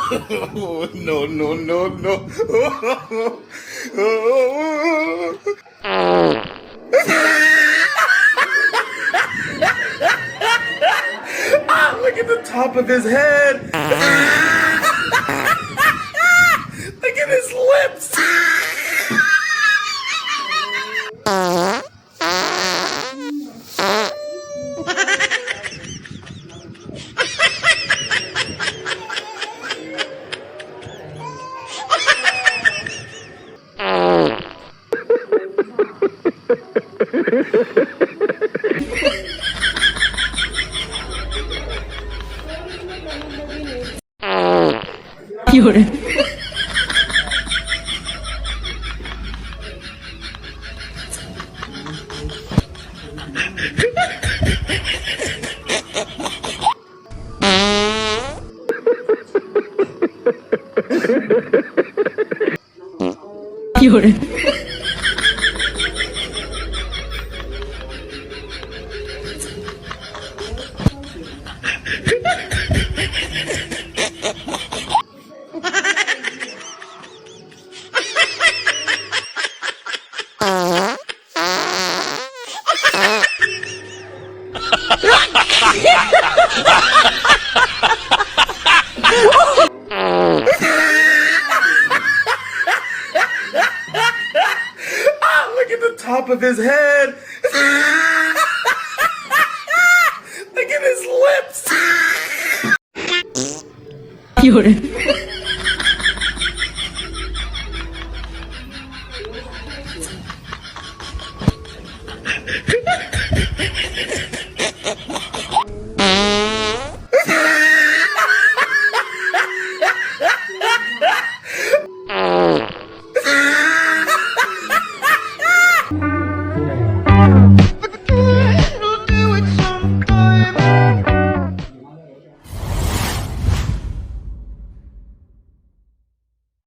No, no, no, no. Ah, look at the top of his head. Look at his lips. Fiore. Fiore. Ah, look at the top of his head. Look at his lips. Fiore.